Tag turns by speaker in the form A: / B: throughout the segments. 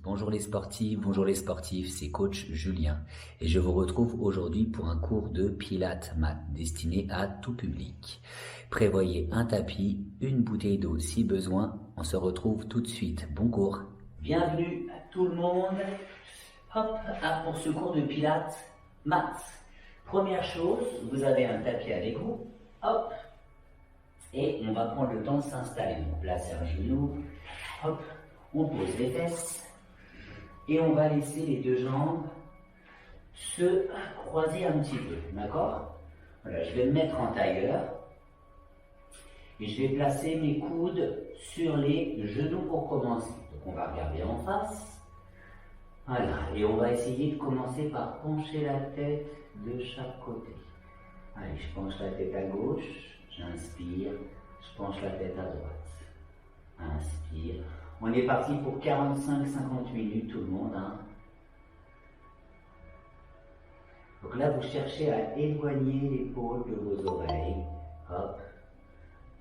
A: Bonjour les sportifs, c'est coach Julien et je vous retrouve aujourd'hui pour un cours de Pilates Mat destiné à tout public. Prévoyez un tapis, une bouteille d'eau si besoin, on se retrouve tout de suite. Bon cours. Bienvenue à tout le monde. Hop, pour ce cours de Pilates Mat. Première chose, vous avez un tapis avec vous, hop, et on va prendre le temps de s'installer. Donc placez un genou, hop, on pose les fesses. Et on va laisser les deux jambes se croiser un petit peu, d'accord? Voilà, je vais me mettre en tailleur et je vais placer mes coudes sur les genoux pour commencer. Donc on va regarder en face. Voilà, et on va essayer de commencer par pencher la tête de chaque côté. Allez, je penche la tête à gauche, j'inspire, je penche la tête à droite. Inspire. On est parti pour 45-50 minutes tout le monde. Donc là, vous cherchez à éloigner l'épaule de vos oreilles. Hop.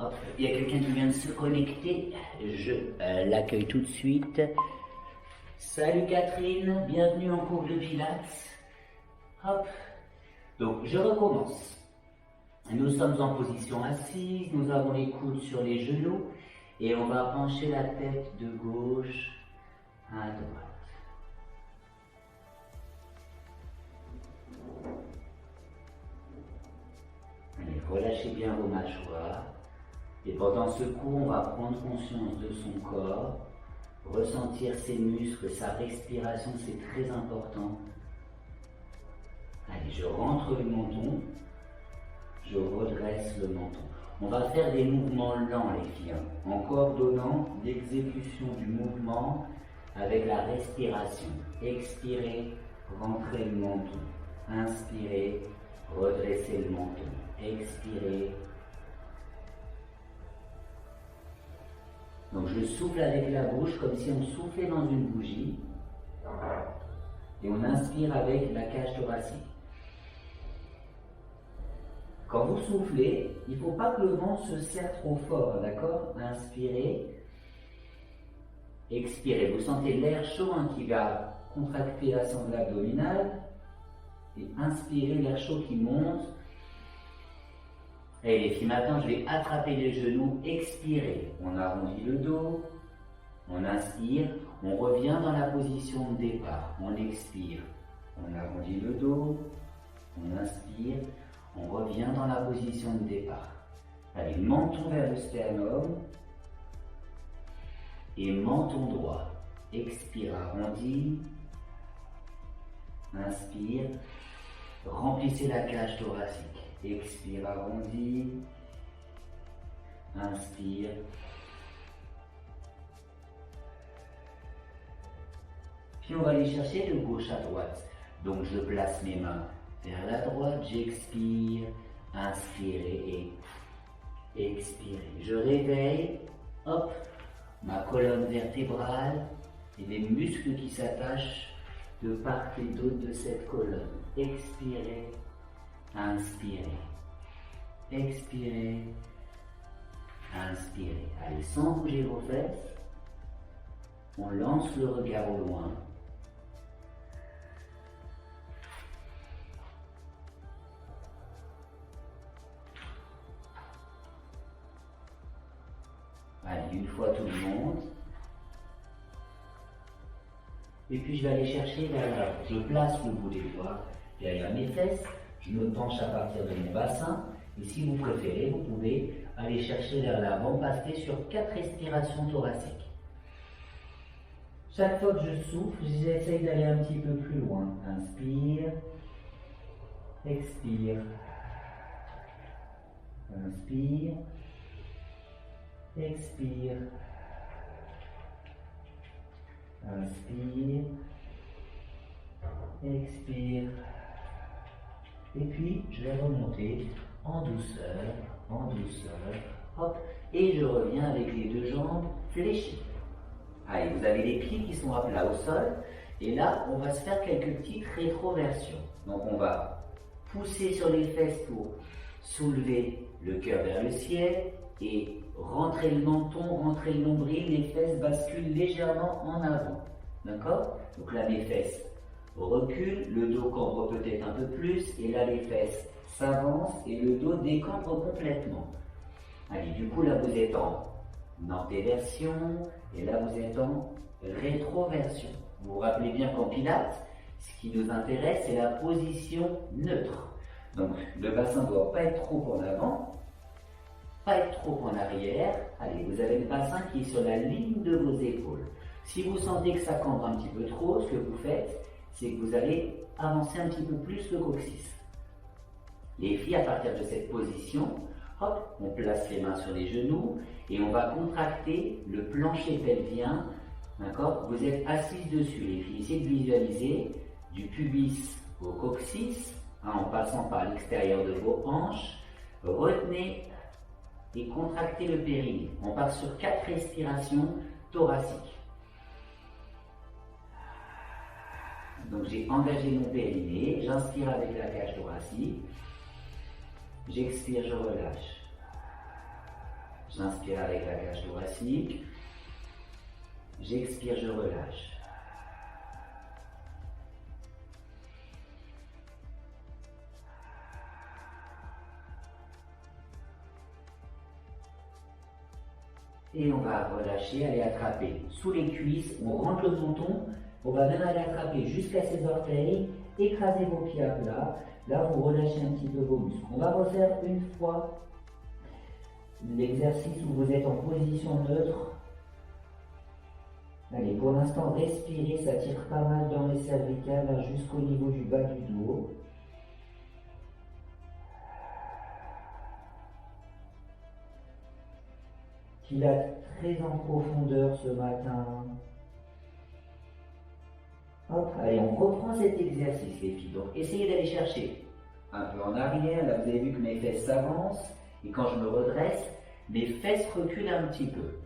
A: Hop. Il y a quelqu'un qui vient de se connecter. Je l'accueille tout de suite. Salut Catherine, bienvenue en cours de Pilates. Hop. Donc je recommence. Nous sommes en position assise, nous avons les coudes sur les genoux. Et on va pencher la tête de gauche à droite. Allez, relâchez bien vos mâchoires. Et pendant ce cours, on va prendre conscience de son corps, ressentir ses muscles, sa respiration, c'est très important. Allez, je rentre le menton, je redresse le menton. On va faire des mouvements lents, les filles, en coordonnant l'exécution du mouvement avec la respiration. Expirez, rentrez le menton. Inspirez, redressez le menton. Expirez. Donc je souffle avec la bouche comme si on soufflait dans une bougie. Et on inspire avec la cage thoracique. Quand vous soufflez, il ne faut pas que le vent se serre trop fort, d'accord? Inspirez, expirez. Vous sentez l'air chaud qui va contracter la sangle abdominale. Et inspirez, l'air chaud qui monte. Et les filles, maintenant, je vais attraper les genoux, expirez. On arrondit le dos, on inspire, on revient dans la position de départ. On expire, on arrondit le dos, on inspire. On revient dans la position de départ. Allez, menton vers le sternum et menton droit. Expire, arrondi. Inspire. Remplissez la cage thoracique. Expire, arrondi. Inspire. Puis on va aller chercher de gauche à droite. Donc je place mes mains vers la droite, j'expire, inspirez et expirez. Je réveille, hop, ma colonne vertébrale et les muscles qui s'attachent de part et d'autre de cette colonne. Expirez, inspirez, expirez, inspirez. Allez, sans bouger vos fesses, on lance le regard au loin. Allez, une fois tout le monde. Et puis je vais aller chercher vers l'avant. Je place le bout des doigts derrière mes fesses. Je me penche à partir de mon bassin. Et si vous préférez, vous pouvez aller chercher vers l'avant, passer sur 4 respirations thoraciques. Chaque fois que je souffle, j'essaye d'aller un petit peu plus loin. Inspire. Expire. Inspire. Expire, inspire, expire, et puis je vais remonter en douceur, hop, et je reviens avec les deux jambes fléchies. Allez, vous avez les pieds qui sont à plat au sol, et là on va se faire quelques petites rétroversions. Donc on va pousser sur les fesses pour soulever le cœur vers le ciel, et rentrez le menton, rentrez le nombril, les fesses basculent légèrement en avant. d'accord? Donc là, mes fesses reculent, le dos cambre peut-être un peu plus, et là, les fesses s'avancent et le dos décambre complètement. Allez, du coup, là, vous êtes en antéversion, et là, vous êtes en rétroversion. Vous vous rappelez bien qu'en pilates, ce qui nous intéresse, c'est la position neutre. Donc, le bassin ne doit pas être trop en avant, pas être trop en arrière. Allez, vous avez le bassin qui est sur la ligne de vos épaules. Si vous sentez que ça cambre un petit peu trop, ce que vous faites, c'est que vous allez avancer un petit peu plus le coccyx. Les filles, à partir de cette position, hop, on place les mains sur les genoux et on va contracter le plancher pelvien. D'accord? Vous êtes assises dessus, les filles. Essayez de visualiser du pubis au coccyx, en passant par l'extérieur de vos hanches. Retenez et contractez le périnée. On part sur 4 respirations thoraciques. Donc j'ai engagé mon périnée, j'inspire avec la cage thoracique, j'expire, je relâche. J'inspire avec la cage thoracique, j'expire, je relâche. Et on va relâcher, aller attraper sous les cuisses, on rentre le menton, on va même aller attraper jusqu'à ses orteils, écraser vos pieds à plat, là vous relâchez un petit peu vos muscles. On va refaire une fois l'exercice où vous êtes en position neutre. Allez, pour l'instant, respirez, ça tire pas mal dans les cervicales jusqu'au niveau du bas du dos. Pilates très en profondeur ce matin. Hop, allez, on reprend cet exercice, les filles. Donc, essayez d'aller chercher un peu en arrière. Là, vous avez vu que mes fesses s'avancent. Et quand je me redresse, mes fesses reculent un petit peu.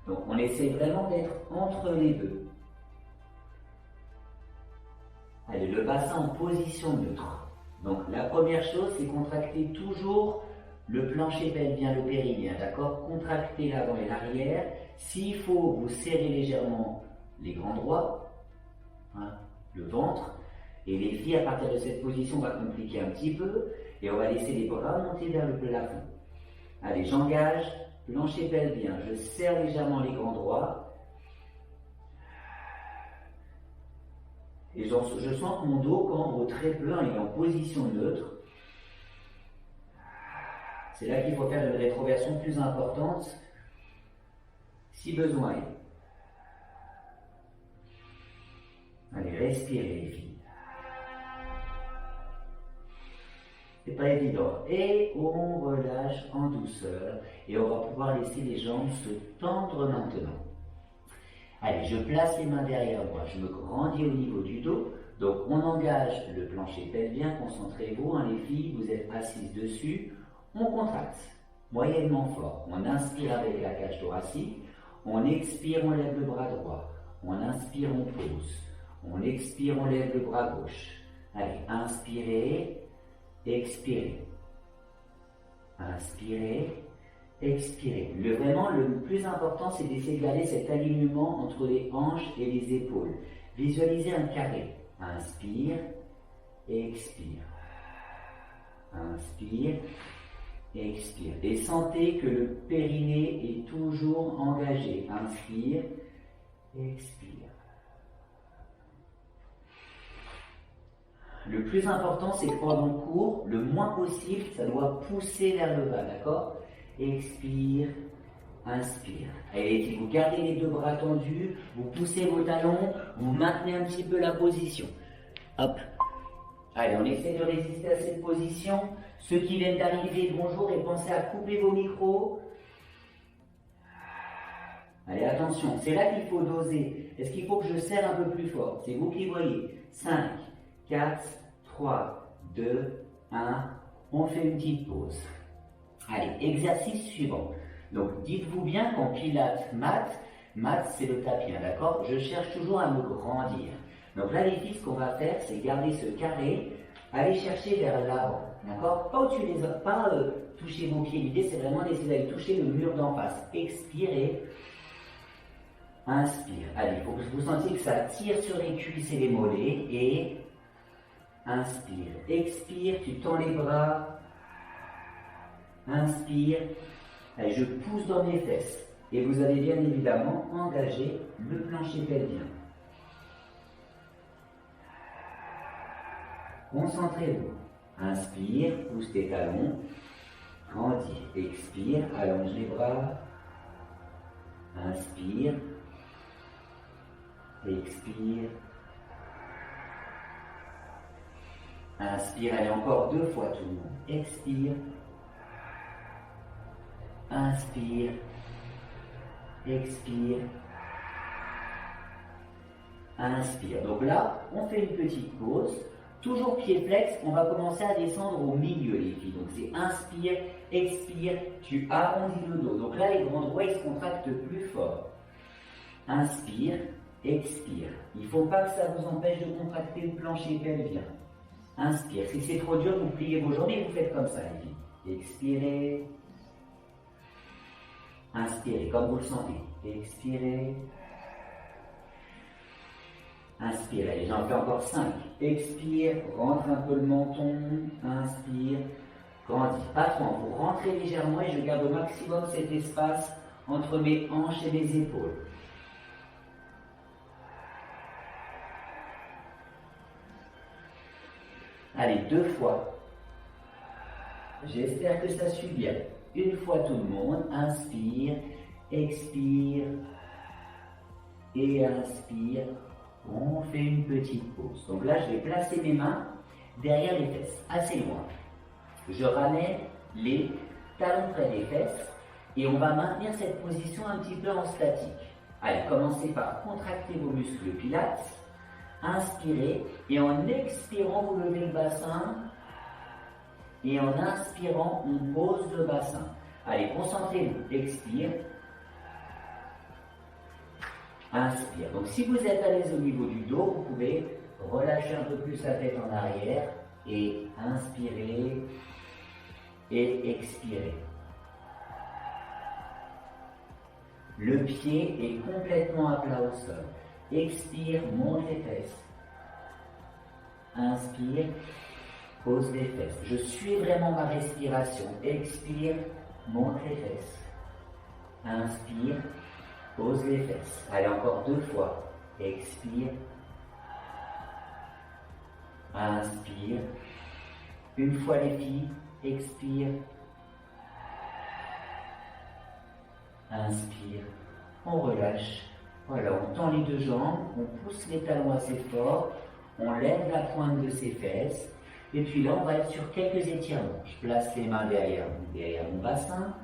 A: Donc, on essaie vraiment d'être entre les deux. Allez, le bassin en position neutre. Donc, la première chose, c'est contracter toujours le plancher pelvien, le périnée, d'accord? Contractez l'avant et l'arrière. S'il faut, vous serrez légèrement les grands droits, hein, le ventre. Et les filles, à partir de cette position, on va compliquer un petit peu. Et on va laisser les bras monter vers le plafond. Allez, j'engage, plancher pelvien. Je serre légèrement les grands droits. Et je sens que mon dos cambre très peu, hein, il est en position neutre. C'est là qu'il faut faire une rétroversion plus importante, si besoin est. Allez, respirez les filles. C'est pas évident. Et on relâche en douceur. Et on va pouvoir laisser les jambes se tendre maintenant. Allez, je place les mains derrière moi. Je me grandis au niveau du dos. Donc on engage le plancher pelvien. Concentrez-vous, hein, les filles. Vous êtes assises dessus. On contracte moyennement fort. On inspire avec la cage thoracique. On expire, on lève le bras droit. On inspire, on pose. On expire, on lève le bras gauche. Allez, inspirez, expirez. Inspirez, expirez. Vraiment, le plus important, c'est d'essayer de garder cet alignement entre les hanches et les épaules. Visualisez un carré. Inspire, expire. Inspire, expire. Et sentez que le périnée est toujours engagé. Inspire, expire. Le plus important, c'est que pendant le cours, le moins possible, ça doit pousser vers le bas, d'accord? Expire, inspire. Allez, vous gardez les deux bras tendus, vous poussez vos talons, vous maintenez un petit peu la position. Hop. Allez, on essaie de résister à cette position. Ceux qui viennent d'arriver, bonjour et pensez à couper vos micros. Allez, attention, c'est là qu'il faut doser. Est-ce qu'il faut que je serre un peu plus fort? C'est vous qui voyez. 5, 4, 3, 2, 1. On fait une petite pause. Allez, exercice suivant. Donc, dites-vous bien qu'en pilates mat c'est le tapis, hein, d'accord? Je cherche toujours à me grandir. Donc là, les filles, ce qu'on va faire, c'est garder ce carré, aller chercher vers l'avant, d'accord? Pas au-dessus des autres, pas toucher vos pieds. L'idée, c'est vraiment d'essayer d'aller toucher le mur d'en face. Expirez. Inspire. Allez, il faut que vous sentiez que ça tire sur les cuisses et les mollets. Et inspire. Expire, tu tends les bras. Inspire. Allez, je pousse dans mes fesses. Et vous allez bien évidemment engager le plancher pelvien. Concentrez-vous. Inspire, pousse tes talons. Grandis. Expire, allonge les bras. Inspire. Expire. Inspire, allez encore 2 fois tout le monde. Expire. Inspire. Expire. Inspire. Donc là, on fait une petite pause. Toujours pied flex, on va commencer à descendre au milieu les filles. Donc c'est inspire, expire, tu arrondis le dos. Donc là, les grands droits, ils se contractent plus fort. Inspire, expire. Il ne faut pas que ça vous empêche de contracter le plancher pelvien. Inspire. Si c'est trop dur, vous pliez vos jambes et vous faites comme ça les filles. Expirez. Inspirez comme vous le sentez. Expirez. Inspire, et j'en fais encore 5. Expire, rentre un peu le menton. Inspire, grandis. Pas trop, vous rentrez légèrement et je garde au maximum cet espace entre mes hanches et mes épaules. Allez, 2 fois. J'espère que ça suit bien. Une fois tout le monde. Inspire, expire et inspire. On fait une petite pause. Donc là, je vais placer mes mains derrière les fesses, assez loin. Je ramène les talons près des fesses et on va maintenir cette position un petit peu en statique. Allez, commencez par contracter vos muscles pilates. Inspirez et en expirant, vous levez le bassin. Et en inspirant, on pose le bassin. Allez, concentrez-vous. Expire. Inspire. Donc si vous êtes à l'aise au niveau du dos, vous pouvez relâcher un peu plus la tête en arrière et inspirer et expirer. Le pied est complètement à plat au sol. Expire, monte les fesses. Inspire, pose les fesses. Je suis vraiment ma respiration. Expire, monte les fesses. Inspire, pose les fesses. Allez, encore 2 fois. Expire. Inspire. Une fois les filles. Expire. Inspire. On relâche. Voilà, on tend les 2 jambes. On pousse les talons assez fort. On lève la pointe de ses fesses. Et puis là, on va être sur quelques étirements. Je place les mains derrière mon bassin.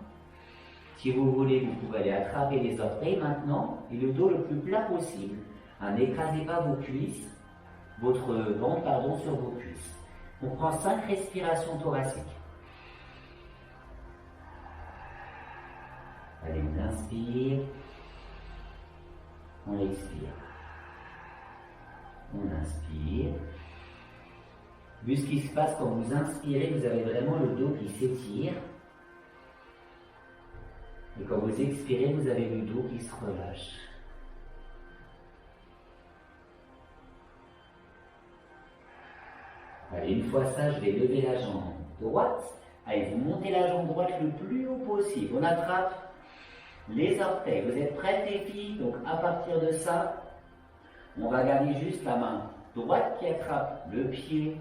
A: Si vous voulez, vous pouvez aller attraper les orteils maintenant et le dos le plus plat possible. N'écrasez pas vos cuisses, votre ventre, pardon, sur vos cuisses. On prend 5 respirations thoraciques. Allez, on inspire, on expire. On inspire. Vu ce qui se passe quand vous inspirez, vous avez vraiment le dos qui s'étire. Et quand vous expirez, vous avez le dos qui se relâche. Allez, une fois ça, je vais lever la jambe droite. Allez, vous montez la jambe droite le plus haut possible. On attrape les orteils. Vous êtes prêtes les filles? Donc à partir de ça, on va garder juste la main droite qui attrape le pied,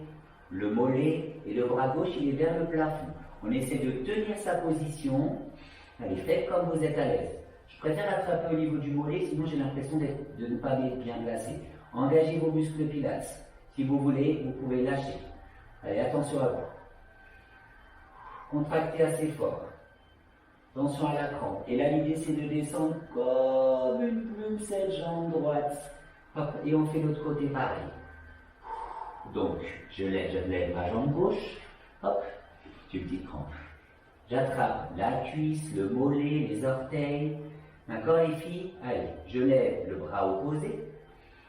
A: le mollet et le bras gauche, il est vers le plafond. On essaie de tenir sa position. Allez, faites comme vous êtes à l'aise. Je préfère attraper au niveau du mollet, sinon j'ai l'impression de ne pas être bien placé. Engagez vos muscles pilates. Si vous voulez, vous pouvez lâcher. Allez, attention à vous. Contractez assez fort. Attention à la crampe. Et là, l'idée, c'est de descendre comme une plume cette jambe droite. Hop, et on fait l'autre côté pareil. Donc, je lève ma jambe gauche. Hop, une petite crampe. J'attrape la cuisse, le mollet, les orteils. D'accord les filles? Allez, je lève le bras opposé.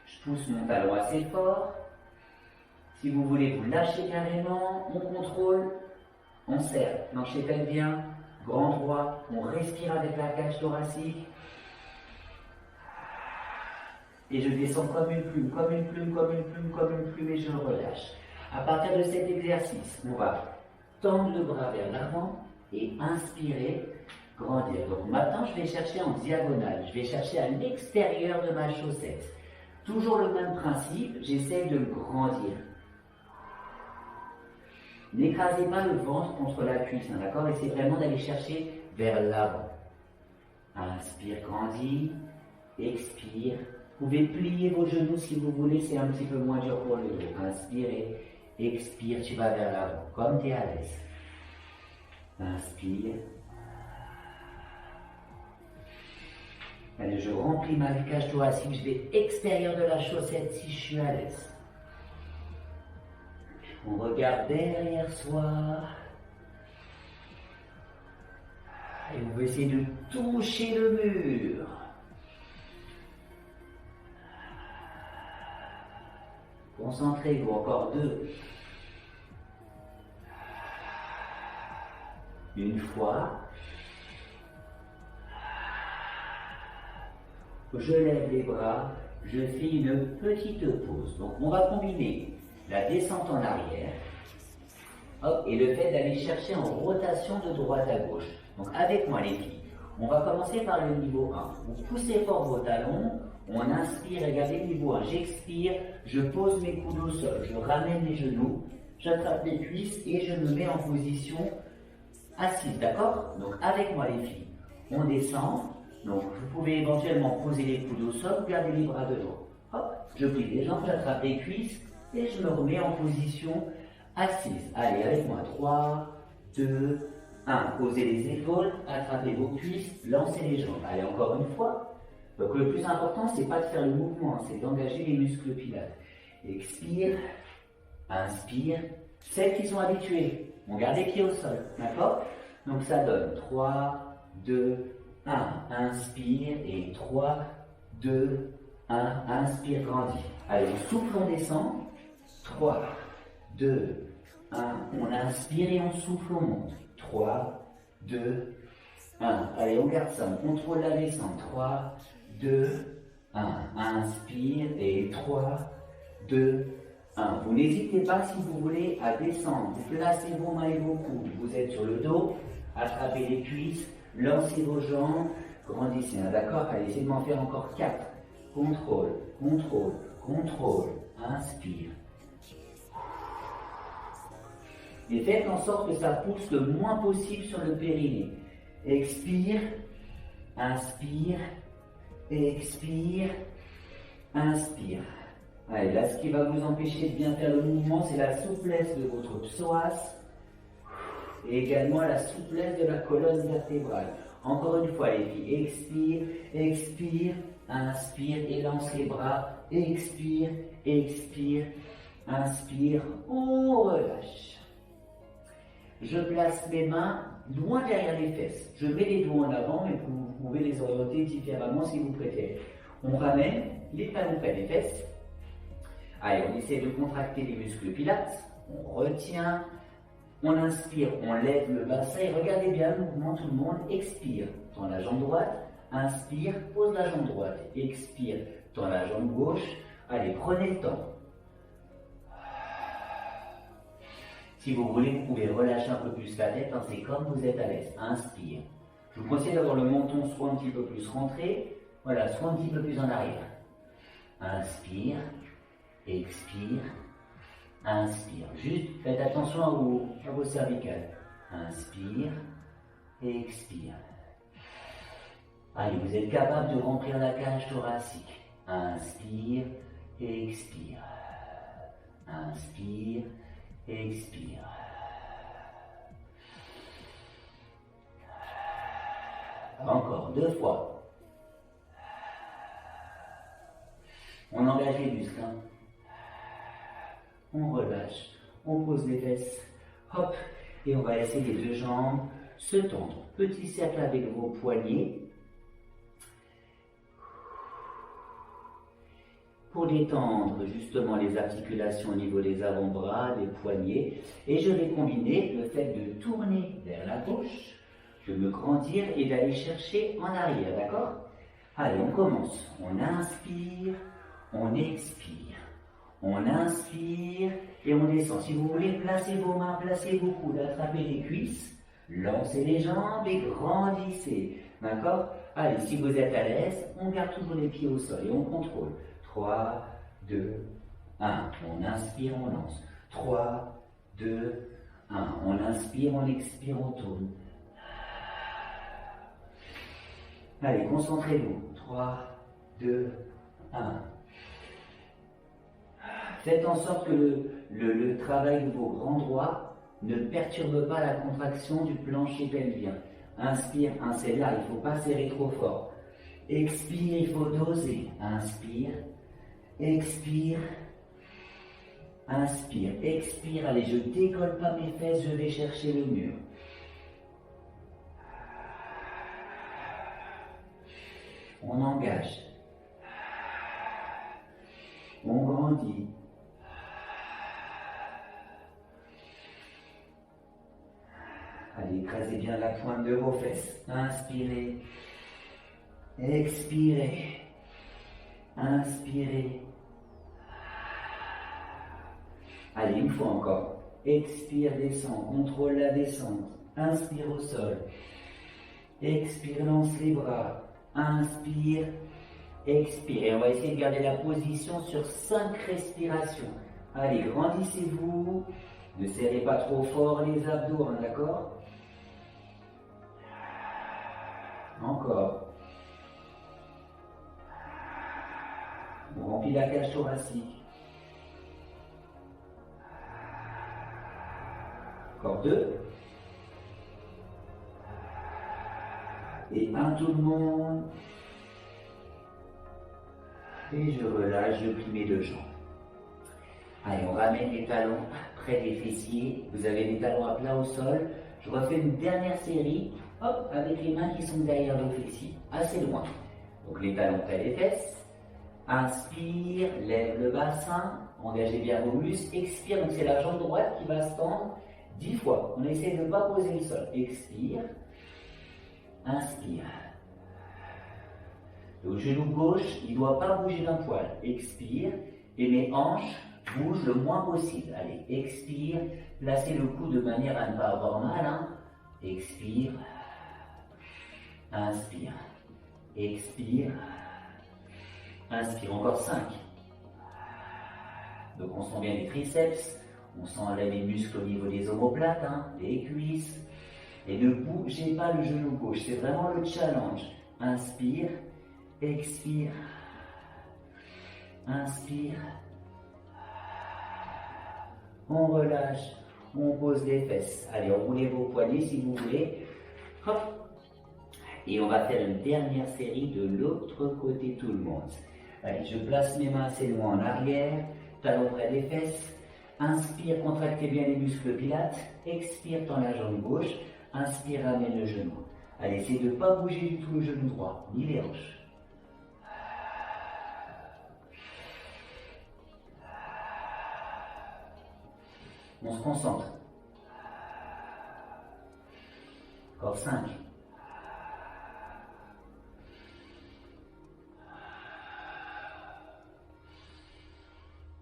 A: Je pousse mon talon assez fort. Si vous voulez, vous lâchez carrément. On contrôle. On serre. Plancher pelvien. Grand droit. On respire avec la cage thoracique. et je descends comme une plume, comme une plume, comme une plume, comme une plume et je relâche. À partir de cet exercice, on va tendre le bras vers l'avant et inspirer, grandir. Donc maintenant, je vais chercher en diagonale, je vais chercher à l'extérieur de ma chaussette. Toujours le même principe, j'essaie de grandir. N'écrasez pas le ventre contre la cuisse, hein, d'accord? Essayez vraiment d'aller chercher vers l'avant. Inspire, grandis. Expire. Vous pouvez plier vos genoux si vous voulez, c'est un petit peu moins dur pour le dos. Inspire, expire, tu vas vers l'avant, comme tu es à l'aise. Inspire. Allez, je remplis ma cage thoracique, je vais extérieur de la chaussette si je suis à l'aise. On regarde derrière soi. Et on va essayer de toucher le mur. Concentrez-vous, encore 2. Une fois. Je lève les bras, je fais une petite pause. Donc on va combiner la descente en arrière, hop, et le fait d'aller chercher en rotation de droite à gauche. Donc avec moi les filles, on va commencer par le niveau 1. Vous poussez fort vos talons, on inspire, regardez le niveau 1, j'expire, je pose mes coudes au sol, je ramène les genoux, j'attrape les cuisses et je me mets en position assise, d'accord? Donc avec moi les filles, on descend, donc vous pouvez éventuellement poser les coudes au sol, garder les bras devant. Hop, je plie les jambes, j'attrape les cuisses et je me remets en position assise. Allez, avec moi, 3, 2, 1. Posez les épaules, attrapez vos cuisses, lancez les jambes. Allez, encore une fois. Donc le plus important, c'est pas de faire le mouvement, c'est d'engager les muscles pilates. Expire, inspire. Celles qui sont habituées, on garde les pieds au sol, d'accord? Donc ça donne 3, 2, 1. Inspire et 3, 2, 1. Inspire, grandis. Allez, on souffle, on descend. 3, 2, 1. On inspire et on souffle, on monte. 3, 2, 1. Allez, on garde ça, on contrôle la descente. 3, 2, 1. Inspire et 3, 2, 1. Vous n'hésitez pas si vous voulez à descendre. Vous placez vos mains et vos coudes. Vous êtes sur le dos, attrapez les cuisses, lancez vos jambes, grandissez. D'accord? Allez, essayez de m'en faire encore 4. Contrôle, contrôle, contrôle. Inspire. Et faites en sorte que ça pousse le moins possible sur le périnée. Expire, inspire, expire, inspire. Allez, là, ce qui va vous empêcher de bien faire le mouvement, c'est la souplesse de votre psoas et également la souplesse de la colonne vertébrale. Encore une fois, les filles, expire, expire, inspire et lance les bras. Expire, expire, inspire, on relâche. Je place mes mains loin derrière les fesses. Je mets les doigts en avant, mais vous pouvez les orienter différemment si vous préférez. On ramène les talons près des fesses. Allez, on essaie de contracter les muscles pilates. On retient, on inspire, on lève le bassin. Et regardez bien le mouvement, tout le monde. Expire, tend la jambe droite. Inspire, pose la jambe droite. Expire, tend la jambe gauche. Allez, prenez le temps. Si vous voulez, vous pouvez relâcher un peu plus la tête, hein, c'est comme vous êtes à l'aise. Inspire. Je vous conseille d'avoir le menton soit un petit peu plus rentré, voilà, soit un petit peu plus en arrière. Inspire, expire, inspire. Juste faites attention à vos cervicales. Inspire, expire. Allez, vous êtes capable de remplir la cage thoracique. Inspire, expire. Inspire, expire. Encore 2 fois. On engage les muscles. Hein. On relâche. On pose les fesses. Hop. Et on va laisser les 2 jambes se tendre. Petit cercle avec vos poignets. Pour détendre justement les articulations au niveau des avant-bras, des poignets. Et je vais combiner le fait de tourner vers la gauche, de me grandir et d'aller chercher en arrière, d'accord? Allez, on commence. On inspire, on expire. On inspire et on descend. Si vous voulez, placez vos mains, placez vos coudes, attrapez les cuisses, lancez les jambes et grandissez. D'accord? Allez, si vous êtes à l'aise, on garde toujours les pieds au sol et on contrôle. 3, 2, 1. On inspire, on lance. 3, 2, 1. On inspire, on expire, on tourne. Allez, concentrez-vous. 3, 2, 1. Faites en sorte que le travail de vos grands droits ne perturbe pas la contraction du plancher pelvien. Inspire, c'est là, il ne faut pas serrer trop fort. Expire, il faut doser. Inspire, expire, inspire, expire. Allez, je ne décolle pas mes fesses, je vais chercher le mur. On engage. On grandit. Allez, écrasez bien la pointe de vos fesses. Inspirez. Expirez. Inspirez. Allez, une fois encore. Expire, descend. Contrôle la descente. Inspire au sol. Expire, lance les bras. Inspire. Expirez. On va essayer de garder la position sur 5 respirations. Allez, grandissez-vous. Ne serrez pas trop fort les abdos, hein, d'accord? Encore. On remplit la cage thoracique. Encore 2. Et 1 tout le monde. Et je relâche, je plie mes 2 jambes. Allez, on ramène les talons près des fessiers. Vous avez les talons à plat au sol. Je refais une dernière série. Hop, avec les mains qui sont derrière vos fessiers, assez loin. Donc les talons près des fesses. Inspire, lève le bassin, engagez bien vos muscles. Expire, donc c'est la jambe droite qui va se tendre 10 fois. On essaie de ne pas poser le sol. Expire, inspire. Le genou gauche, il ne doit pas bouger d'un poil. Expire, et mes hanches bougent le moins possible. Allez, expire, placez le cou de manière à ne pas avoir mal. Hein. Expire. Inspire, expire, inspire, encore 5. Donc on sent bien les triceps, on sent là les muscles au niveau des omoplates, hein, les cuisses. Et ne bougez pas le genou gauche, c'est vraiment le challenge. Inspire, expire, inspire. On relâche, on pose les fesses. Allez, roulez vos poignets si vous voulez. Hop. Et on va faire une dernière série de l'autre côté tout le monde. Allez, je place mes mains assez loin en arrière, talons près des fesses. Inspire, contractez bien les muscles pilates. Expire, tends la jambe gauche. Inspire, ramène le genou. Allez, essayez de ne pas bouger du tout le genou droit, ni les hanches. On se concentre. Encore 5.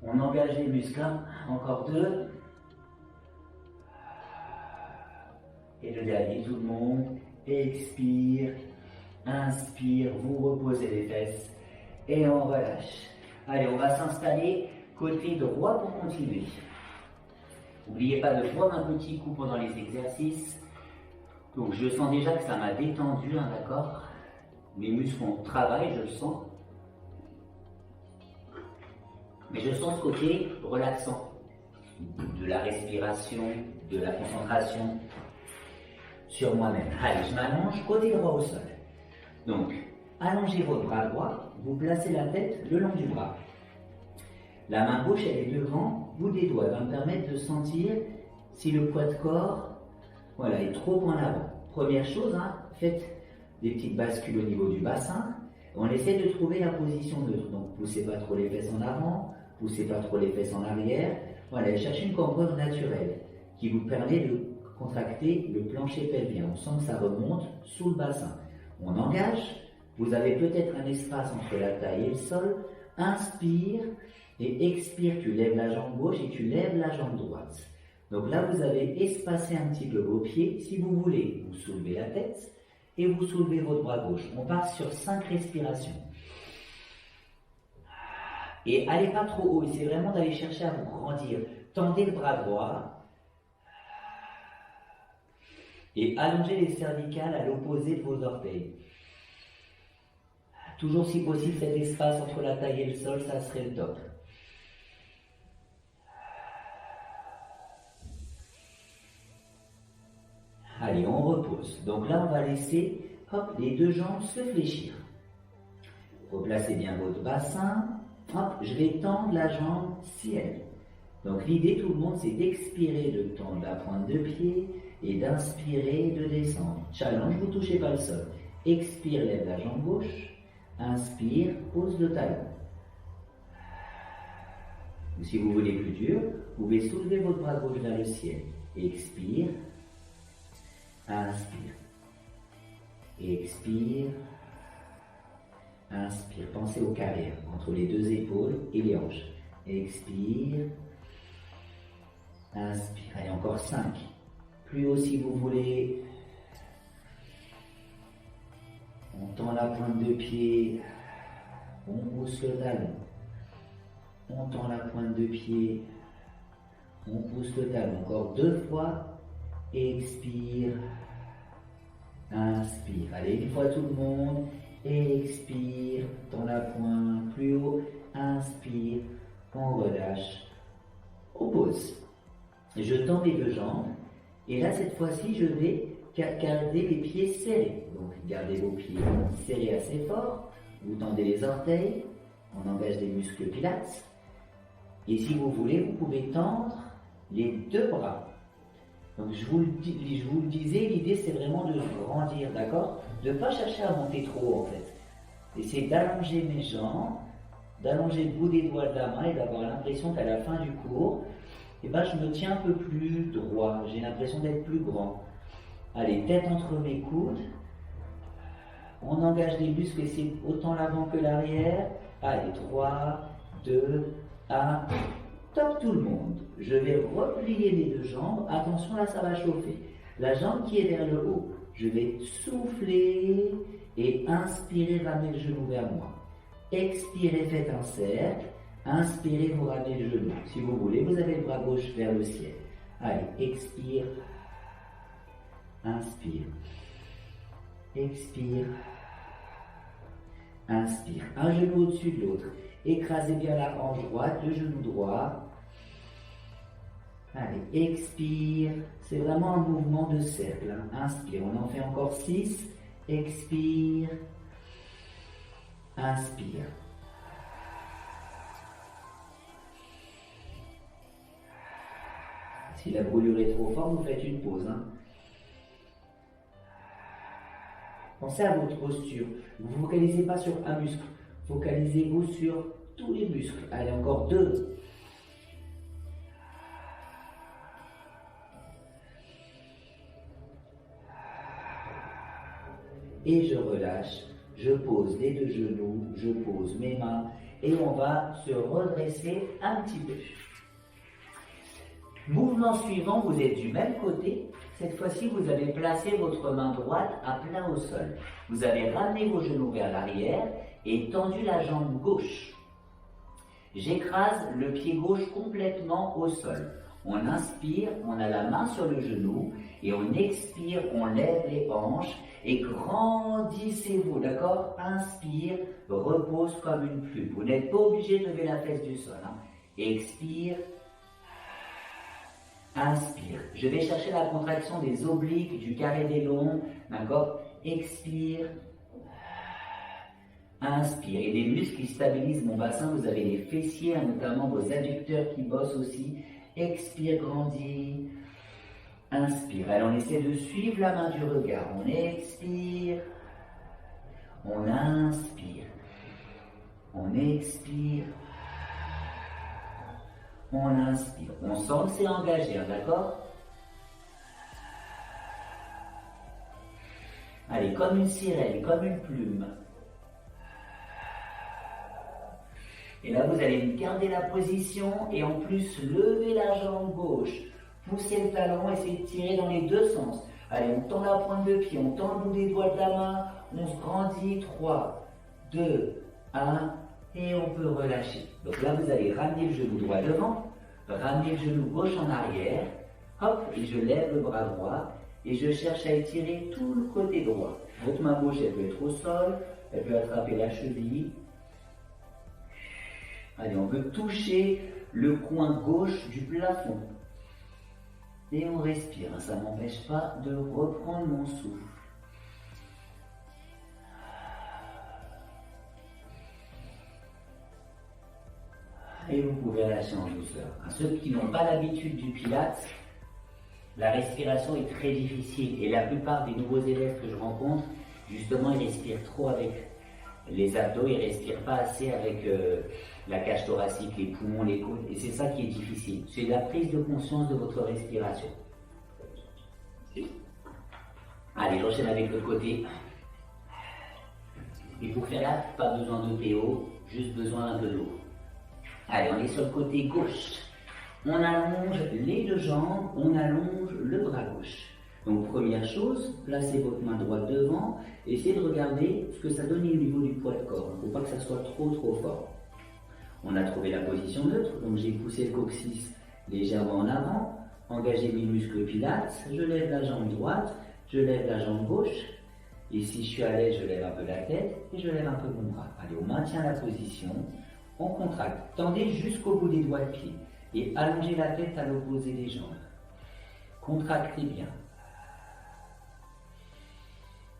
A: On engage les muscles. Encore 2. Et le dernier, tout le monde. Expire. Inspire. Vous reposez les fesses. Et on relâche. Allez, on va s'installer côté droit pour continuer. N'oubliez pas de boire un petit coup pendant les exercices. Donc je sens déjà que ça m'a détendu, hein, d'accord? Mes muscles travaillent, je le sens. Mais je sens ce côté relaxant de la respiration, de la concentration sur moi-même. Allez, je m'allonge, côté droit au sol. Donc, allongez votre bras droit, vous placez la tête le long du bras. La main gauche, elle est devant, bout des doigts, va me permettre de sentir si le poids de corps est trop en avant. Première chose, hein, faites des petites bascules au niveau du bassin. On essaie de trouver la position neutre. Donc, poussez pas trop les fesses en avant, poussez pas trop les fesses en arrière. Voilà, cherchez une cambrure naturelle qui vous permet de contracter le plancher pelvien. On sent que ça remonte sous le bassin. On engage. Vous avez peut-être un espace entre la taille et le sol. Inspire et expire, tu lèves la jambe gauche et tu lèves la jambe droite. Donc là, vous avez espacé un petit peu vos pieds. Si vous voulez, vous soulevez la tête et vous soulevez votre bras gauche. On part sur 5 respirations. Et allez pas trop haut, c'est vraiment d'aller chercher à vous grandir. Tendez le bras droit et allongez les cervicales à l'opposé de vos orteils. Toujours si possible cet espace entre la taille et le sol, ça serait le top. Allez, on repose. Donc là, on va laisser hop, les deux jambes se fléchir. Replacez bien votre bassin. Hop, je vais tendre la jambe ciel. Donc l'idée, tout le monde, c'est d'expirer, de tendre la pointe de pied et d'inspirer, de descendre. Challenge, vous ne touchez pas le sol. Expire, lève la jambe gauche. Inspire, pose le talon. Ou si vous voulez plus dur, vous pouvez soulever votre bras gauche vers le ciel. Expire. Inspire. Expire. Inspire. Pensez au carré entre les deux épaules et les hanches. Expire. Inspire. Allez, encore 5. Plus haut si vous voulez. On tend la pointe de pied. On pousse le talon. On tend la pointe de pied. On pousse le talon. Encore 2 fois. Expire. Inspire. Allez, une fois tout le monde. Expire. Tend la pointe plus haut. Inspire. On relâche. On pose. Je tends les deux jambes. Et là, cette fois-ci, je vais garder les pieds serrés. Donc, gardez vos pieds serrés assez fort. Vous tendez les orteils. On engage les muscles pilates. Et si vous voulez, vous pouvez tendre les deux bras. Donc, je vous le disais, l'idée, c'est vraiment de grandir, d'accord? De ne pas chercher à monter trop haut, en fait. Essayez d'allonger mes jambes, d'allonger le bout des doigts de la main et d'avoir l'impression qu'à la fin du cours, eh ben, je me tiens un peu plus droit. J'ai l'impression d'être plus grand. Allez, tête entre mes coudes. On engage les muscles et c'est autant l'avant que l'arrière. Allez, 3, 2, 1. Top tout le monde. Je vais replier les deux jambes. Attention, là, ça va chauffer. La jambe qui est vers le haut. Je vais souffler et inspirer, ramener le genou vers moi. Expirez, faites un cercle. Inspirez, vous ramenez le genou. Si vous voulez, vous avez le bras gauche vers le ciel. Allez, expire. Inspire. Expire. Inspire. Un genou au-dessus de l'autre. Écrasez bien la hanche droite, le genou droit. Allez, expire. C'est vraiment un mouvement de cercle. Inspire. On en fait encore 6. Expire. Inspire. Si la brûlure est trop forte, vous faites une pause. Pensez à votre posture. Ne vous focalisez pas sur un muscle. Focalisez-vous sur tous les muscles. Allez, encore 2. Et je relâche. Je pose les deux genoux. Je pose mes mains. Et on va se redresser un petit peu. Mouvement suivant, vous êtes du même côté. Cette fois-ci, vous avez placé votre main droite à plat au sol. Vous avez ramené vos genoux vers l'arrière et tendu la jambe gauche. J'écrase le pied gauche complètement au sol. On inspire, on a la main sur le genou et on expire, on lève les hanches et grandissez-vous, d'accord? Inspire, repose comme une plume. Vous n'êtes pas obligé de lever la fesse du sol. Expire. Inspire. Je vais chercher la contraction des obliques, du carré des lombs, d'accord? Expire. Inspire. Et des muscles qui stabilisent mon bassin. Vous avez les fessiers, notamment vos adducteurs qui bossent aussi. Expire, grandis. Inspire. Allez, on essaie de suivre la main du regard. On expire. On inspire. On expire. On inspire. On sent que c'est engagé, d'accord? Allez, comme une sirène, comme une plume. Et là, vous allez garder la position et en plus lever la jambe gauche. Poussez le talon, essayez de tirer dans les deux sens. Allez, on tend la pointe de pied, on tend le bout des doigts de la main, on se grandit. 3, 2, 1 et on peut relâcher. Donc là, vous allez ramener le genou droit devant, ramener le genou gauche en arrière. Hop, et je lève le bras droit et je cherche à étirer tout le côté droit. Votre main gauche, elle peut être au sol, elle peut attraper la cheville. Allez, on veut toucher le coin gauche du plafond. Et on respire, ça ne m'empêche pas de reprendre mon souffle. Et vous pouvez relâcher en douceur. Ceux qui n'ont pas l'habitude du Pilates, la respiration est très difficile. Et la plupart des nouveaux élèves que je rencontre, justement, ils respirent trop avec les abdos, ils ne respirent pas assez avec la cage thoracique, les poumons, les côtes. Et c'est ça qui est difficile. C'est la prise de conscience de votre respiration. Allez, j'enchaîne avec l'autre côté. Et pour faire là, pas besoin de PO, juste besoin d'un peu d'eau. Allez, on est sur le côté gauche. On allonge les deux jambes, on allonge le bras gauche. Donc première chose, placez votre main droite devant, essayez de regarder ce que ça donne au niveau du poids de corps. Il ne faut pas que ça soit trop fort. On a trouvé la position neutre, donc j'ai poussé le coccyx légèrement en avant, engagé mes muscles pilates, je lève la jambe droite, je lève la jambe gauche, et si je suis à l'aise, je lève un peu la tête et je lève un peu mon bras. Allez, on maintient la position, on contracte, tendez jusqu'au bout des doigts de pied et allongez la tête à l'opposé des jambes. Contractez bien.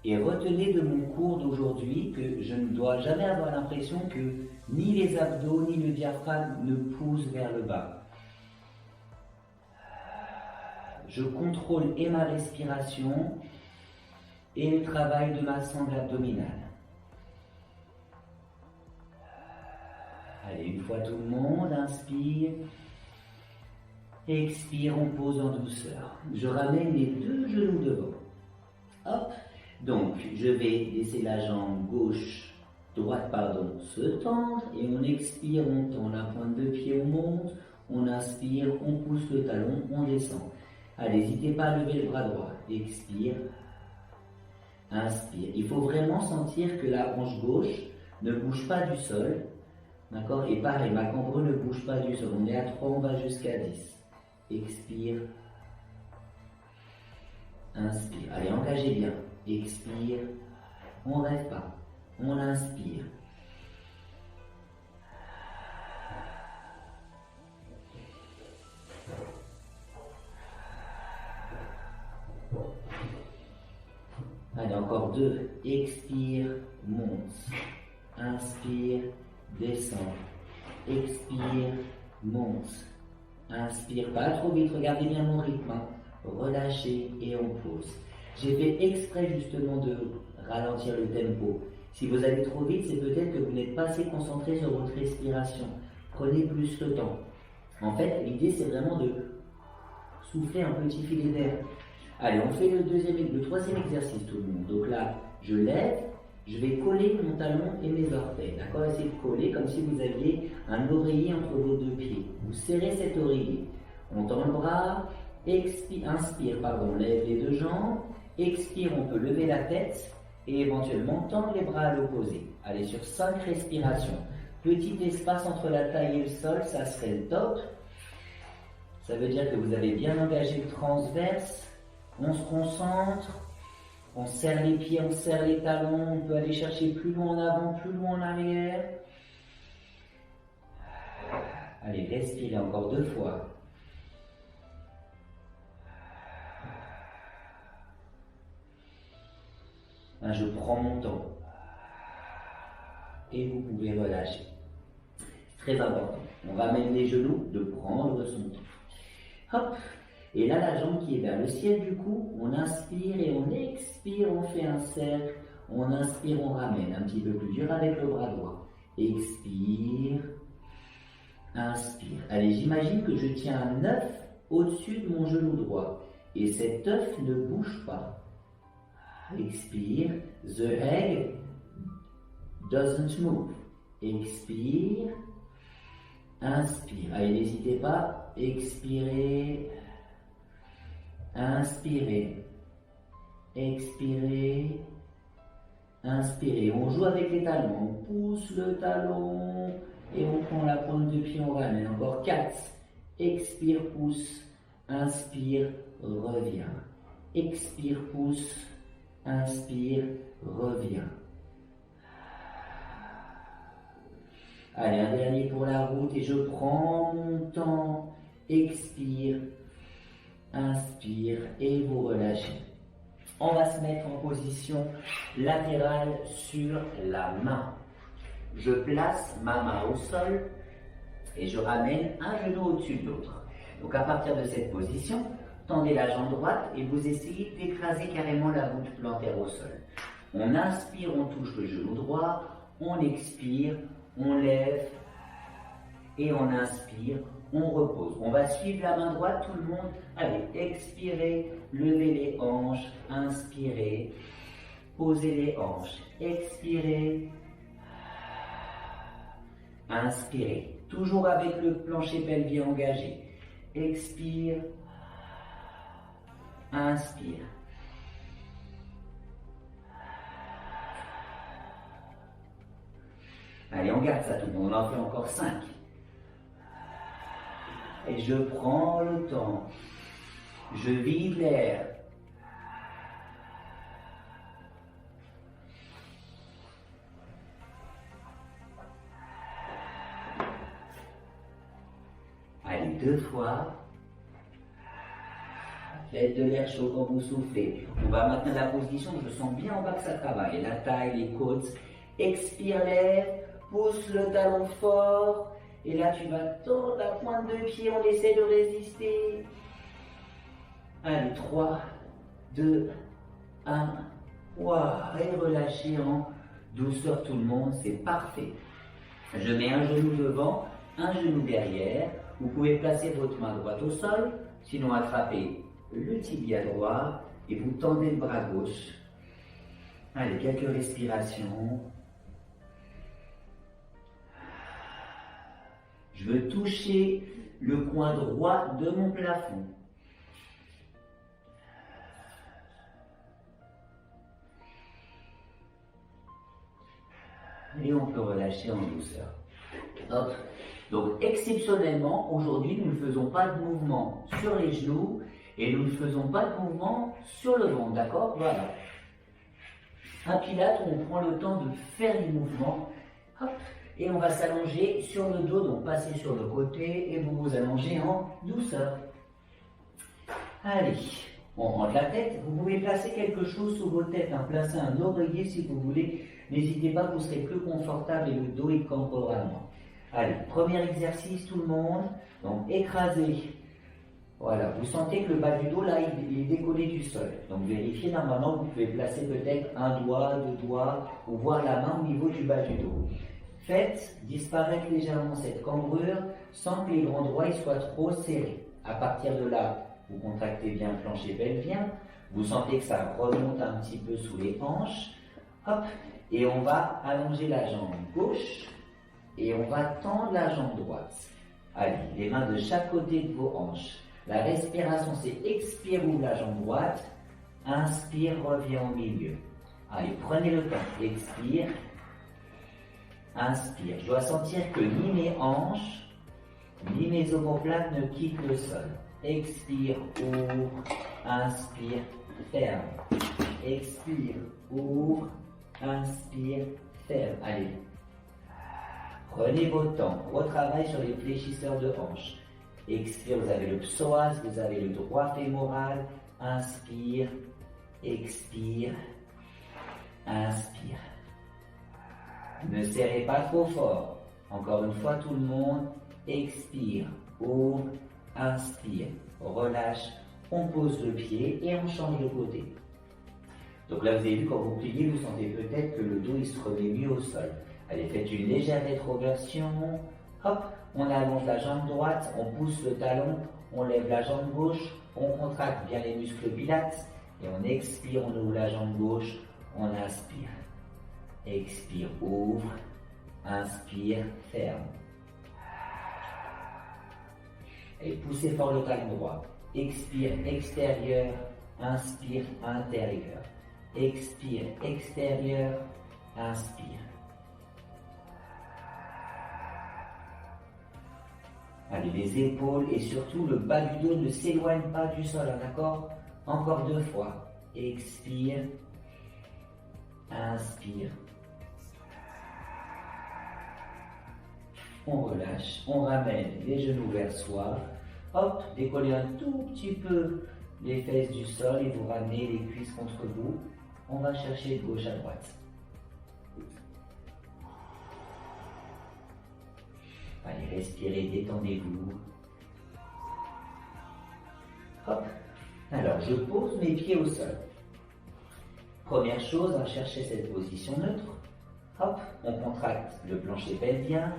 A: Et retenez de mon cours d'aujourd'hui que je ne dois jamais avoir l'impression que ni les abdos ni le diaphragme ne poussent vers le bas. Je contrôle et ma respiration et le travail de ma sangle abdominale. Allez, une fois tout le monde, inspire, expire, on pose en douceur. Je ramène les deux genoux devant. Hop. Donc, je vais laisser la jambe gauche, droite, se tendre et on expire, on tend la pointe de pied, on monte, on inspire, on pousse le talon, on descend. Allez, n'hésitez pas à lever le bras droit. Expire, inspire. Il faut vraiment sentir que la hanche gauche ne bouge pas du sol. D'accord? Et pareil, ma cambrure ne bouge pas du sol. On est à 3, on va jusqu'à 10. Expire, inspire. Allez, engagez bien. Expire, on ne rêve pas, on inspire. Allez, encore 2, expire, monte, inspire, descend, expire, monte, inspire, pas trop vite, regardez bien mon rythme, relâchez et on pose. J'ai fait exprès justement de ralentir le tempo. Si vous allez trop vite, c'est peut-être que vous n'êtes pas assez concentré sur votre respiration. Prenez plus le temps. En fait, l'idée c'est vraiment de souffler un petit filet d'air. Allez, on fait le troisième exercice tout le monde. Donc là, je lève, je vais coller mon talon et mes orteils. D'accord? Essayez de coller comme si vous aviez un oreiller entre vos deux pieds. Vous serrez cet oreiller. On tend le bras, inspire, lève les deux jambes. Expire, on peut lever la tête et éventuellement tendre les bras à l'opposé. Allez, sur 5 respirations. Petit espace entre la taille et le sol, ça serait le top. Ça veut dire que vous avez bien engagé le transverse. On se concentre, on serre les pieds, on serre les talons, on peut aller chercher plus loin en avant, plus loin en arrière. Allez, respirez encore 2 fois. Là, je prends mon temps. Et vous pouvez relâcher. C'est très important. On ramène les genoux, de prendre son temps. Hop. Et là, la jambe qui est vers le ciel, du coup, on inspire et on expire, on fait un cercle. On inspire, on ramène un petit peu plus dur avec le bras droit. Expire. Inspire. Allez, j'imagine que je tiens un œuf au-dessus de mon genou droit. Et cet œuf ne bouge pas. Expire. The egg doesn't move. Expire. inspire. Allez, n'hésitez pas, expirez, inspirez, expirez, inspirez. On joue avec les talons, on pousse le talon et on prend la pointe de pied, on ramène. Encore 4, expire, pousse, inspire, reviens. Expire, pousse, inspire, reviens. Allez, un dernier pour la route et je prends mon temps. Expire, inspire et vous relâchez. On va se mettre en position latérale sur la main. Je place ma main au sol et je ramène un genou au-dessus de l'autre. Donc à partir de cette position, tendez la jambe droite et vous essayez d'écraser carrément la voûte plantaire au sol. On inspire, on touche le genou droit, on expire, on lève et on inspire, on repose. On va suivre la main droite, tout le monde. Allez, expirez, levez les hanches, inspirez, posez les hanches, expirez, inspirez. Toujours avec le plancher pelvien engagé. Expire, inspire. Allez, on garde ça tout le monde, on en fait encore 5. Et je prends le temps, je vide l'air. Allez, 2 fois. Faites de l'air chaud quand vous soufflez. On va maintenir la position, je sens bien en bas que ça travaille. La taille, les côtes. Expire l'air. Pousse le talon fort et là tu vas tordre la pointe de pied, on essaie de résister. Allez, 3, 2, 1, wow, et relâchez en douceur tout le monde, c'est parfait. Je mets un genou devant, un genou derrière, vous pouvez placer votre main droite au sol, sinon attrapez le tibia droit et vous tendez le bras gauche. Allez, quelques respirations. Je veux toucher le coin droit de mon plafond. Et on peut relâcher en douceur. Hop. Donc exceptionnellement, aujourd'hui, nous ne faisons pas de mouvement sur les genoux et nous ne faisons pas de mouvement sur le ventre, d'accord? Voilà. Un pilate, on prend le temps de faire les mouvements. Hop. Et on va s'allonger sur le dos, donc passez sur le côté et vous vous allongez en douceur. Allez, on rentre la tête. Vous pouvez placer quelque chose sous vos têtes, hein. Placez un oreiller si vous voulez. N'hésitez pas, vous serez plus confortable et le dos il cambrera moins. Allez, premier exercice tout le monde. Donc écrasez. Voilà, vous sentez que le bas du dos là il est décollé du sol. Donc vérifiez, normalement vous pouvez placer peut-être un doigt, 2 doigts ou voir la main au niveau du bas du dos. Faites disparaître légèrement cette cambrure sans que les grands droits soient trop serrés. À partir de là, vous contractez bien le plancher pelvien. Vous sentez que ça remonte un petit peu sous les hanches. Hop, et on va allonger la jambe gauche et on va tendre la jambe droite. Allez, les mains de chaque côté de vos hanches. La respiration, c'est expire, ouvre la jambe droite. Inspire, reviens au milieu. Allez, prenez le temps. Expire. Inspire. Je dois sentir que ni mes hanches, ni mes omoplates ne quittent le sol. Expire, ouvre, inspire, ferme. Expire, ouvre, inspire, ferme. Allez. Prenez votre temps. Retravaillez sur les fléchisseurs de hanches. Expire, vous avez le psoas, vous avez le droit fémoral. Inspire, expire, inspire. Ne serrez pas trop fort. Encore une fois, tout le monde. Expire, ouvre, inspire, relâche. On pose le pied et on change de côté. Donc là, vous avez vu, quand vous pliez, vous sentez peut-être que le dos il se remet mieux au sol. Allez, faites une légère rétroversion. Hop, on allonge la jambe droite, on pousse le talon, on lève la jambe gauche, on contracte bien les muscles pilates et on expire, on ouvre la jambe gauche, on inspire. Expire, ouvre, inspire, ferme. Et poussez fort le talon droit. Expire, extérieur. Inspire, intérieur. Expire, extérieur. Inspire. Allez, les épaules et surtout le bas du dos ne s'éloigne pas du sol, d'accord? Encore 2 fois. Expire. Inspire. On relâche, on ramène les genoux vers soi. Hop, décollez un tout petit peu les fesses du sol et vous ramenez les cuisses contre vous. On va chercher de gauche à droite. Allez, respirez, détendez-vous. Hop. Alors, je pose mes pieds au sol. Première chose, on va chercher cette position neutre. Hop, on contracte le plancher pelvien.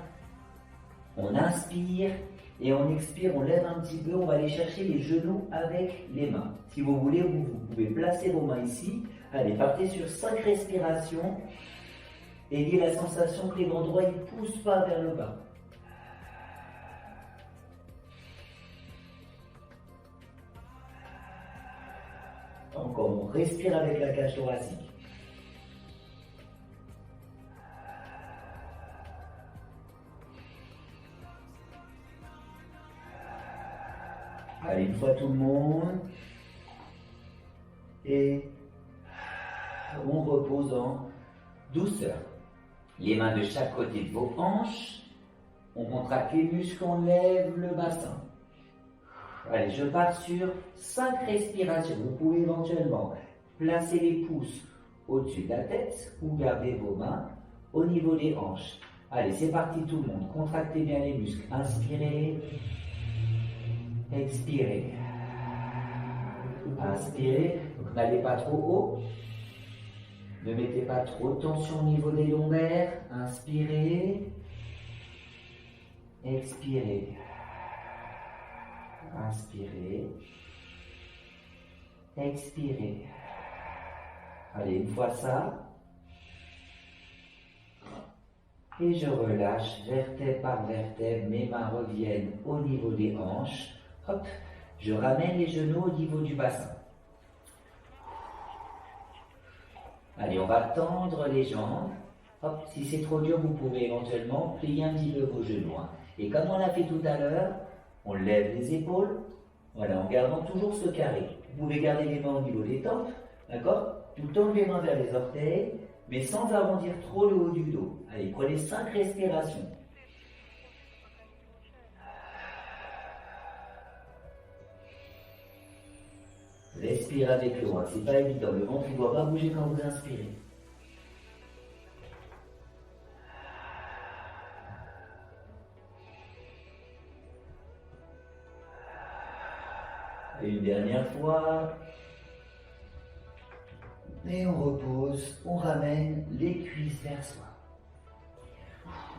A: On inspire et on expire, on lève un petit peu. On va aller chercher les genoux avec les mains. Si vous voulez, vous pouvez placer vos mains ici. Allez, partez sur 5 respirations. Ayez la sensation que les bras droits ne poussent pas vers le bas. Encore, on respire avec la cage thoracique. Allez, une fois tout le monde. Et on repose en douceur. Les mains de chaque côté de vos hanches. On contracte les muscles, on lève le bassin. Allez, je pars sur 5 respirations. Vous pouvez éventuellement placer les pouces au-dessus de la tête ou garder vos mains au niveau des hanches. Allez, c'est parti tout le monde. Contractez bien les muscles. Inspirez. Expirez. Inspirez. Donc n'allez pas trop haut. Ne mettez pas trop de tension au niveau des lombaires. Inspirez. Expirez. Inspirez. Expirez. Allez, une fois ça. Et je relâche vertèbre par vertèbre. Mes mains reviennent au niveau des hanches. Hop. Je ramène les genoux au niveau du bassin. Allez, on va tendre les jambes. Hop. Si c'est trop dur, vous pouvez éventuellement plier un petit peu vos genoux. Et comme on l'a fait tout à l'heure, on lève les épaules, voilà, en gardant toujours ce carré. Vous pouvez garder les mains au niveau des tempes, d'accord? Tout tendre les mains vers les orteils, mais sans arrondir trop le haut du dos. Allez, prenez 5 respirations. Respirez avec l'eau, c'est pas évident. Le ventre ne doit pas bouger quand vous inspirez. Et une dernière fois. Et on repose, on ramène les cuisses vers soi.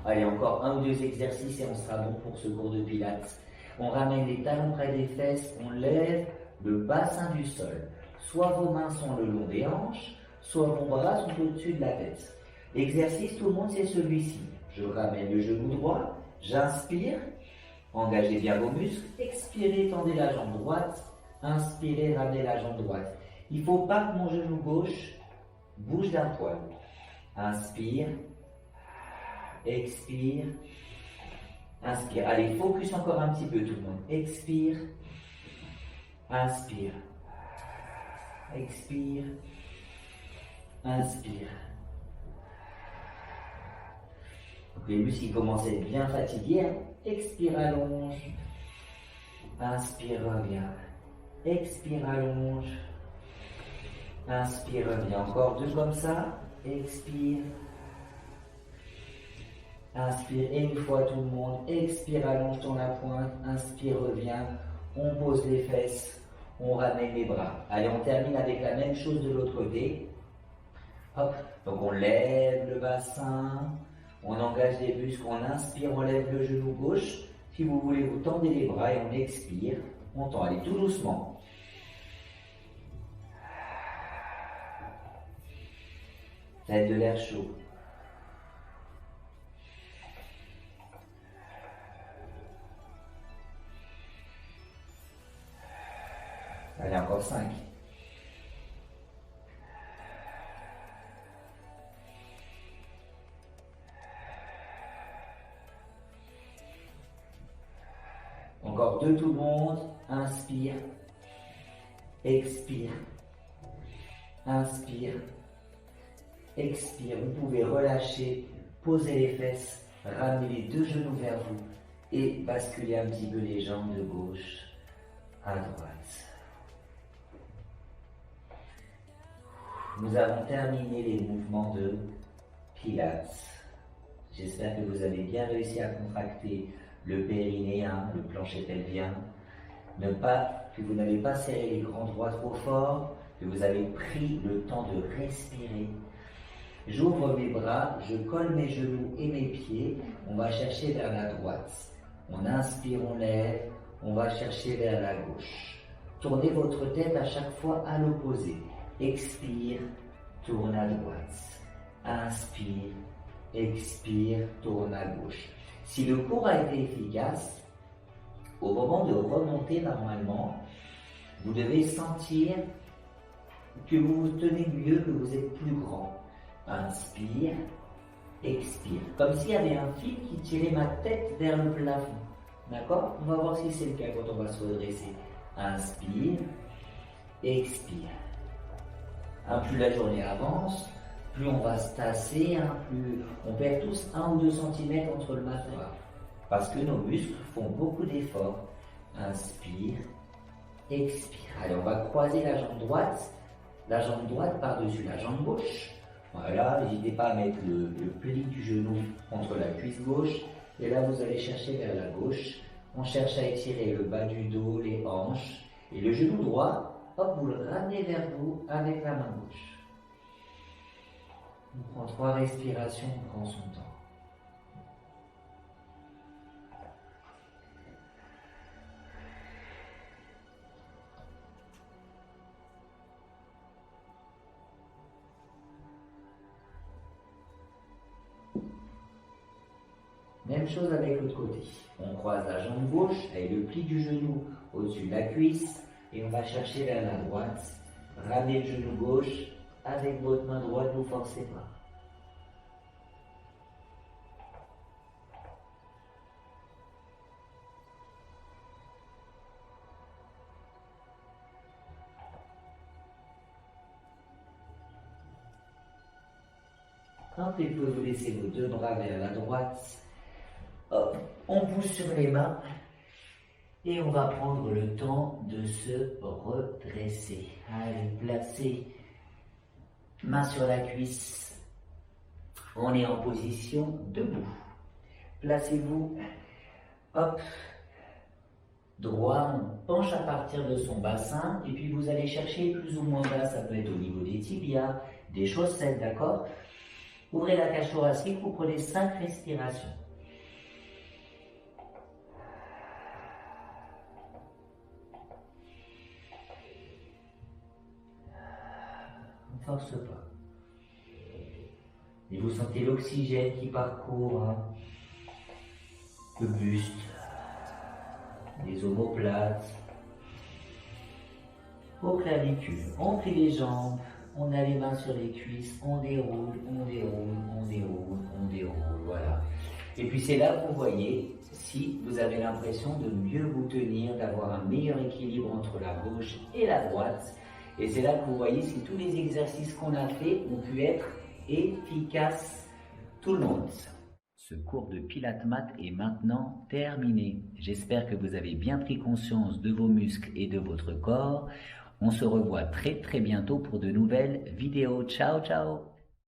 A: Allez, encore 1 ou 2 exercices et on sera bon pour ce cours de pilates. On ramène les talons près des fesses, on lève le bassin du sol. Soit vos mains sont le long des hanches, soit vos bras sont au-dessus de la tête. L'exercice, tout le monde, c'est celui-ci. Je ramène le genou droit, j'inspire, engagez bien vos muscles, expirez, tendez la jambe droite, inspirez, ramenez la jambe droite. Il ne faut pas que mon genou gauche bouge d'un poil. Inspire, expire, inspire. Allez, focus encore un petit peu tout le monde. Expire, inspire, expire, inspire. Donc, les muscles commencent à être bien fatigués. Expire, allonge. Inspire, reviens. Expire, allonge. Inspire, reviens. Encore 2 comme ça. Expire. Inspire. Et une fois tout le monde. Expire, allonge dans la pointe. Inspire, reviens. On pose les fesses. On ramène les bras. Allez, on termine avec la même chose de l'autre côté. Hop. Donc on lève le bassin. On engage les muscles. On inspire, on lève le genou gauche. Si vous voulez, vous tendez les bras et on expire. On tend. Allez, tout doucement. Faites de l'air chaud. Allez, encore 5. Encore 2 tout le monde. Inspire. Expire. Inspire. Expire. Vous pouvez relâcher, poser les fesses, ramener les 2 genoux vers vous et basculer un petit peu les jambes de gauche à droite. Nous avons terminé les mouvements de Pilates. J'espère que vous avez bien réussi à contracter le périnéen, le plancher pelvien, que vous n'avez pas serré les grands droits trop fort, que vous avez pris le temps de respirer. J'ouvre mes bras, je colle mes genoux et mes pieds, on va chercher vers la droite. On inspire, on lève, on va chercher vers la gauche. Tournez votre tête à chaque fois à l'opposé. Expire, tourne à droite. Inspire, expire, tourne à gauche. Si le cours a été efficace, au moment de remonter normalement, vous devez sentir que vous vous tenez mieux, que vous êtes plus grand. Inspire, expire. Comme s'il y avait un fil qui tirait ma tête vers le plafond. D'accord? On va voir si c'est le cas quand on va se redresser. Inspire, expire. Plus la journée avance, plus on va se tasser, plus on perd tous 1 ou 2 cm entre le matin. Parce que nos muscles font beaucoup d'efforts. Inspire, expire. Allez, on va croiser la jambe droite par-dessus la jambe gauche. Voilà, n'hésitez pas à mettre le pli du genou contre la cuisse gauche. Et là, vous allez chercher vers la gauche. On cherche à étirer le bas du dos, les hanches. Et le genou droit, hop, vous le ramenez vers vous avec la main gauche. On prend 3 respirations, on prend son temps. Même chose avec l'autre côté. On croise la jambe gauche avec le pli du genou au-dessus de la cuisse et on va chercher vers la droite. Ramenez le genou gauche avec votre main droite, ne forcez pas. Hop, et vous laissez vos 2 bras vers la droite. Hop, on pousse sur les mains et on va prendre le temps de se redresser. Allez, placez main sur la cuisse. On est en position debout. Placez-vous, hop, droit, on penche à partir de son bassin et puis vous allez chercher plus ou moins bas, ça peut être au niveau des tibias, des chaussettes, d'accord? Ouvrez la cage thoracique, vous prenez 5 respirations. On ne force pas. Et vous sentez l'oxygène qui parcourt le buste, les omoplates, aux clavicules. On plie les jambes, on a les mains sur les cuisses, on déroule, on déroule, on déroule, on déroule, voilà. Et puis c'est là que vous voyez si vous avez l'impression de mieux vous tenir, d'avoir un meilleur équilibre entre la gauche et la droite. Et c'est là que vous voyez si tous les exercices qu'on a faits ont pu être efficaces. Tout le monde. Ce cours de Pilates Mat est maintenant terminé. J'espère que vous avez bien pris conscience de vos muscles et de votre corps. On se revoit très bientôt pour de nouvelles vidéos. Ciao, ciao!